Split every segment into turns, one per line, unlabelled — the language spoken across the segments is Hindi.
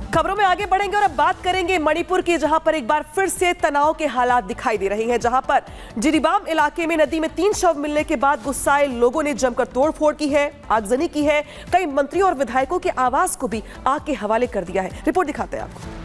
खबरों में आगे बढ़ेंगे और अब बात करेंगे मणिपुर की, जहां पर एक बार फिर से तनाव के हालात दिखाई दे रहे हैं। जहां पर जिरीबाम इलाके में नदी में 3 शव मिलने के बाद गुस्साए लोगों ने जमकर तोड़फोड़ की है, आगजनी की है। कई मंत्रियों और विधायकों के आवास को भी आग के हवाले कर दिया है। रिपोर्ट दिखाते हैं आपको।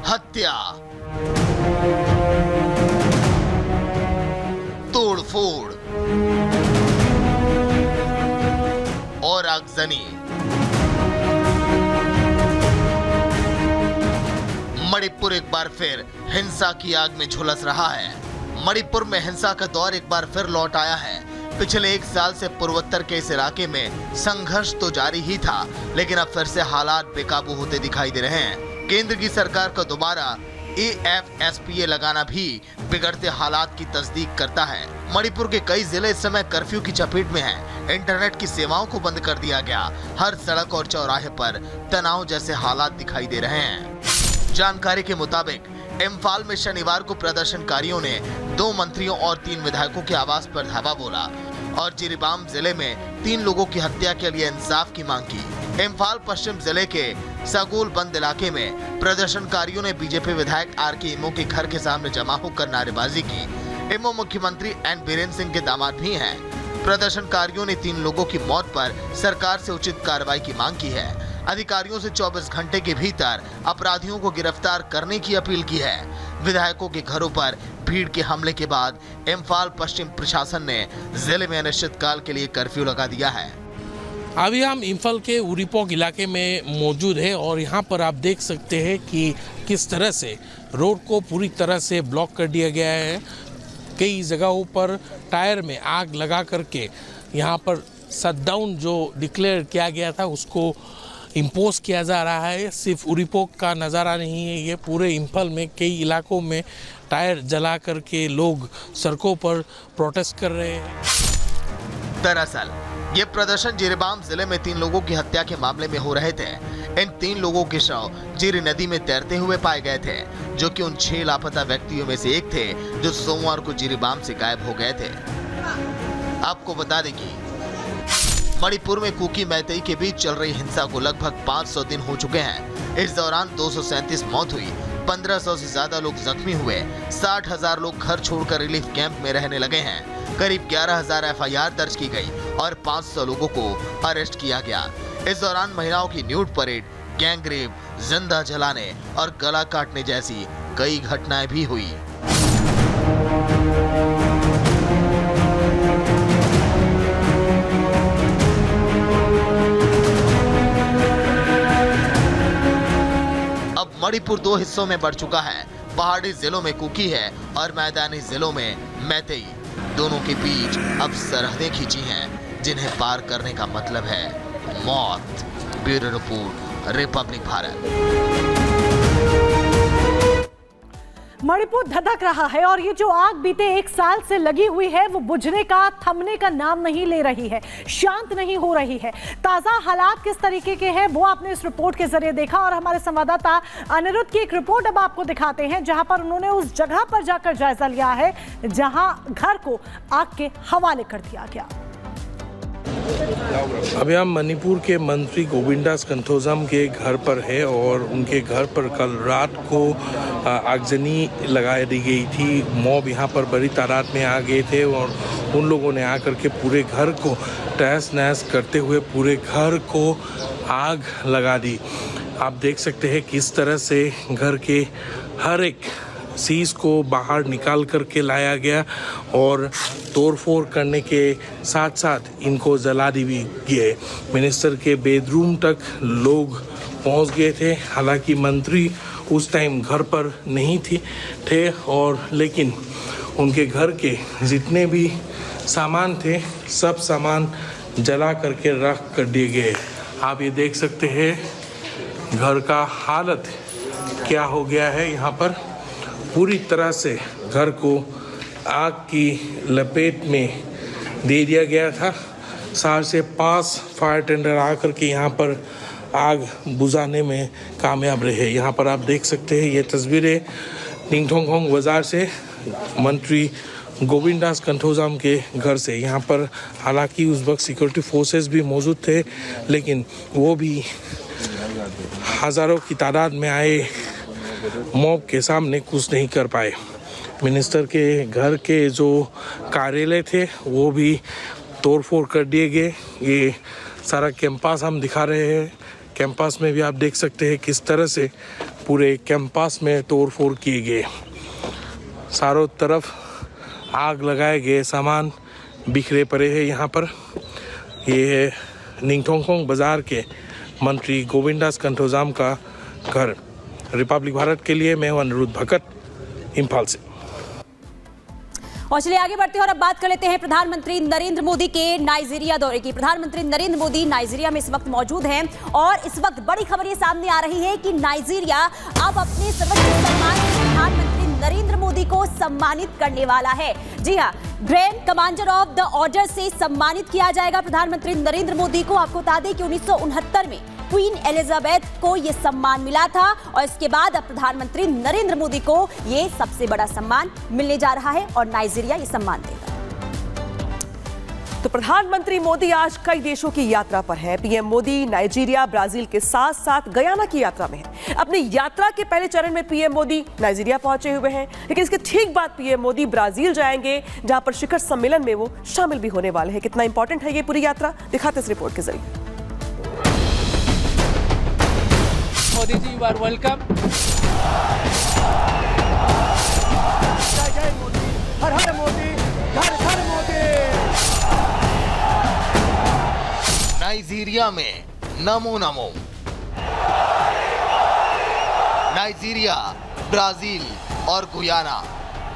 हत्या, तोड़फोड़ और आगजनी। मणिपुर एक बार फिर हिंसा की आग में झुलस रहा है। मणिपुर में हिंसा का दौर एक बार फिर लौट आया है। पिछले 1 साल से पूर्वोत्तर के इस इलाके में संघर्ष तो जारी ही था, लेकिन अब फिर से हालात बेकाबू होते दिखाई दे रहे हैं। केंद्र की सरकार का दोबारा AFSPA लगाना भी बिगड़ते हालात की तस्दीक करता है। मणिपुर के कई जिले इस समय कर्फ्यू की चपेट में हैं। इंटरनेट की सेवाओं को बंद कर दिया गया। हर सड़क और चौराहे पर तनाव जैसे हालात दिखाई दे रहे हैं। जानकारी के मुताबिक इम्फाल में शनिवार को प्रदर्शनकारियों ने 2 मंत्रियों और 3 विधायकों के आवास पर धावा बोला और जिरीबाम जिले में 3 लोगों की हत्या के लिए इंसाफ की मांग की। इम्फाल पश्चिम जिले के सगोल बंद इलाके में प्रदर्शनकारियों ने बीजेपी विधायक RK इमो के घर के सामने जमा होकर नारेबाजी की। इमो मुख्यमंत्री N बीरेन्द्र सिंह के दामाद भी हैं। प्रदर्शनकारियों ने 3 लोगों की मौत पर सरकार से उचित कार्रवाई की मांग की है। अधिकारियों से 24 घंटे के भीतर अपराधियों को गिरफ्तार करने की अपील की है। विधायकों के घरों पर भीड़ के हमले के बाद इम्फाल पश्चिम प्रशासन ने जिले में अनिश्चितकाल के लिए कर्फ्यू लगा दिया है।
अभी हम इम्फाल के उरीपोक इलाके में मौजूद है और यहाँ पर आप देख सकते हैं कि किस तरह से रोड को पूरी तरह से ब्लॉक कर दिया गया है। कई जगहों पर टायर में आग लगा करके यहाँ पर शटडाउन जो डिक्लेयर किया गया था उसको इम्पोज किया जा रहा है। सिर्फ उरीपोक का नज़ारा नहीं है, ये पूरे इम्फाल में कई इलाकों में टायर जला करके लोग सड़कों पर प्रोटेस्ट कर रहे हैं।
दरअसल ये प्रदर्शन जिरीबाम जिले में 3 लोगों की हत्या के मामले में हो रहे थे। इन 3 लोगों के शव जिरी नदी में तैरते हुए पाए गए थे, जो कि उन 6 लापता व्यक्तियों में से एक थे जो सोमवार को जिरीबाम से गायब हो गए थे। आपको बता दें कि मणिपुर में कुकी मैतेई के बीच चल रही हिंसा को लगभग 500 दिन हो चुके हैं। इस दौरान 237 मौत हुई, 1500 से ज्यादा लोग जख्मी हुए, 60,000 लोग घर छोड़कर रिलीफ कैंप में रहने लगे हैं। करीब 11,000 FIR दर्ज की गई और 500 लोगों को अरेस्ट किया गया। इस दौरान महिलाओं की न्यूड परेड, गैंग रेप, जिंदा जलाने और गला काटने जैसी कई घटनाएं भी हुई। अब मणिपुर 2 हिस्सों में बढ़ चुका है। पहाड़ी जिलों में कुकी है और मैदानी जिलों में मैतेई। दोनों के बीच अब सरहदें खींची हैं, जिन्हें पार करने का मतलब है मौत। Bureau report, Republic Bharat.
Manipur धधक रहा है और ये जो आग बीते 1 साल से लगी हुई है वो बुझने का, थमने का नाम नहीं ले रही है, शांत नहीं हो रही है। ताजा हालात किस तरीके के हैं वो आपने इस रिपोर्ट के जरिए देखा और हमारे संवाददाता अनिरुद्ध की एक रिपोर्ट अब आपको दिखाते हैं, जहां पर उन्होंने उस जगह पर जाकर जायजा लिया है जहां घर को आग के हवाले कर दिया गया।
अभी हम मणिपुर के मंत्री गोविंदास कंथोजाम के घर पर है और उनके घर पर कल रात को आगजनी लगा दी गई थी। मॉब यहाँ पर बड़ी तादाद में आ गए थे और उन लोगों ने आकर के पूरे घर को तहस नहस करते हुए पूरे घर को आग लगा दी। आप देख सकते हैं किस तरह से घर के हर एक चीज़ को बाहर निकाल करके लाया गया और तोड़फोड़ करने के साथ साथ इनको जला दी गए। मिनिस्टर के बेडरूम तक लोग पहुंच गए थे। हालांकि मंत्री उस टाइम घर पर नहीं थे और लेकिन उनके घर के जितने भी सामान थे सब सामान जला करके रख कर दिए गए। आप ये देख सकते हैं घर का हालत क्या हो गया है। यहाँ पर पूरी तरह से घर को आग की लपेट में दे दिया गया था। 4 से 5 फायर टेंडर आकर के यहाँ पर आग बुझाने में कामयाब रहे। यहाँ पर आप देख सकते हैं ये तस्वीरें निंगथोंग बाजार से मंत्री गोविंदास कंठोजाम के घर से। यहाँ पर हालांकि उस वक्त सिक्योरिटी फोर्सेस भी मौजूद थे, लेकिन वो भी हज़ारों की तादाद में आए मॉब के सामने कुछ नहीं कर पाए। मिनिस्टर के घर के जो कार्यालय थे वो भी तोड़फोड़ कर दिए गए। ये सारा कैंपस हम दिखा रहे हैं। कैंपस में भी आप देख सकते हैं किस तरह से पूरे कैंपस में तोड़फोड़ किए गए। चारों तरफ आग लगाए गए सामान बिखरे पड़े हैं। यहाँ पर ये है निंगथोंग बाजार के मंत्री गोविंदास कंठोजाम का घर। रिपब्लिक भारत के लिए मैं अनिरुद्ध भगत, इम्फाल से।
और चलिए आगे बढ़ते हैं और अब बात कर लेते हैं प्रधानमंत्री नरेंद्र मोदी के नाइजीरिया दौरे की। प्रधानमंत्री नरेंद्र मोदी नाइजीरिया में इस वक्त मौजूद हैं और इस वक्त बड़ी खबर ये सामने आ रही है कि नाइजीरिया अब अपने सर्वोच्च सम्मान प्रधानमंत्री नरेंद्र मोदी को सम्मानित करने वाला है। जी हाँ, grand commander of the order से सम्मानित किया जाएगा प्रधानमंत्री नरेंद्र मोदी को। आपको बता दें कि 1969 में क्वीन एलिजाबेथ को यह सम्मान मिला था और इसके बाद अब प्रधानमंत्री नरेंद्र मोदी को यह सबसे बड़ा सम्मान मिलने जा रहा है और नाइजीरिया ये सम्मान देगा।
तो प्रधानमंत्री मोदी आज कई देशों की यात्रा पर है। पीएम मोदी नाइजीरिया, ब्राजील के साथ साथ गयाना की यात्रा में है। अपनी यात्रा के पहले चरण में पीएम मोदी नाइजीरिया पहुंचे हुए हैं, लेकिन इसके ठीक बाद पीएम मोदी ब्राजील जाएंगे, जहां पर शिखर सम्मेलन में वो शामिल भी होने वाले हैं। कितना इंपॉर्टेंट है ये पूरी यात्रा, दिखाते इस रिपोर्ट के जरिए।
Modi ji, you are welcome.
जय जय मोदी, हर हर मोदी, घर घर मोदी।
नाइजीरिया में नमो नमो। नाइजीरिया, ब्राजील और गुयाना,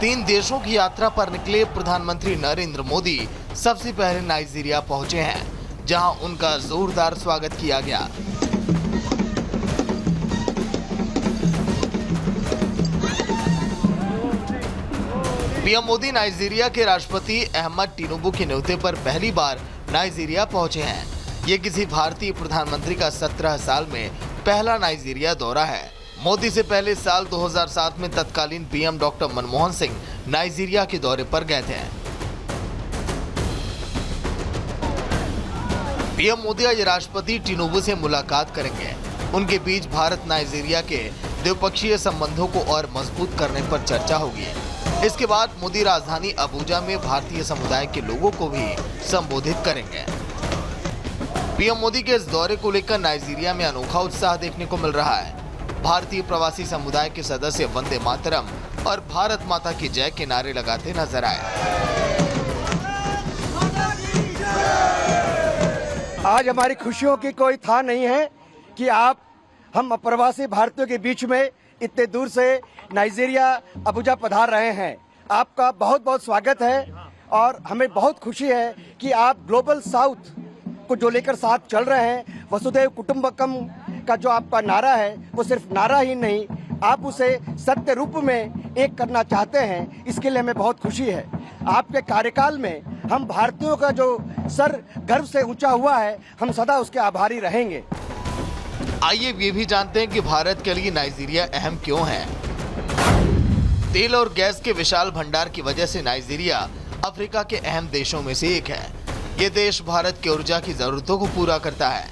3 देशों की यात्रा पर निकले प्रधानमंत्री नरेंद्र मोदी सबसे पहले नाइजीरिया पहुंचे हैं, जहां उनका जोरदार स्वागत किया गया। पीएम मोदी नाइजीरिया के राष्ट्रपति अहमद टिनुबू के न्योते पर पहली बार नाइजीरिया पहुंचे हैं। ये किसी भारतीय प्रधानमंत्री का 17 साल में पहला नाइजीरिया दौरा है। मोदी से पहले साल 2007 में तत्कालीन PM doctor Manmohan Singh Nigeria के दौरे पर गए थे। पीएम मोदी आज राष्ट्रपति टिनुबू से मुलाकात करेंगे। उनके बीच भारत नाइजीरिया के द्विपक्षीय संबंधों को और मजबूत करने पर चर्चा होगी। इसके बाद मोदी राजधानी अबुजा में भारतीय समुदाय के लोगों को भी संबोधित करेंगे। पीएम मोदी के इस दौरे को लेकर नाइजीरिया में अनोखा उत्साह देखने को मिल रहा है। भारतीय प्रवासी समुदाय के सदस्य वंदे मातरम और भारत माता की जय के नारे लगाते नजर आए।
आज हमारी खुशियों की कोई था नहीं है कि हम अप्रवासी भारतीयों के बीच में इतने दूर से नाइजीरिया अबुजा पधार रहे हैं। आपका बहुत बहुत स्वागत है और हमें बहुत खुशी है कि आप ग्लोबल साउथ को जो लेकर साथ चल रहे हैं। वसुधैव कुटुंबकम का जो आपका नारा है वो सिर्फ नारा ही नहीं, आप उसे सत्य रूप में एक करना चाहते हैं। इसके लिए हमें बहुत खुशी है। आपके कार्यकाल में हम भारतीयों का जो सर गर्व से ऊंचा हुआ है, हम सदा उसके आभारी रहेंगे।
आइए ये भी जानते हैं कि भारत के लिए नाइजीरिया अहम क्यों है। तेल और गैस के विशाल भंडार की वजह से नाइजीरिया अफ्रीका के अहम देशों में से एक है। ये देश भारत की ऊर्जा की जरूरतों को पूरा करता है।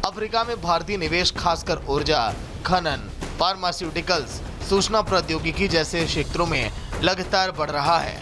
अफ्रीका में भारतीय निवेश खासकर ऊर्जा, खनन, फार्मास्यूटिकल्स, सूचना प्रौद्योगिकी जैसे क्षेत्रों में लगातार बढ़ रहा है।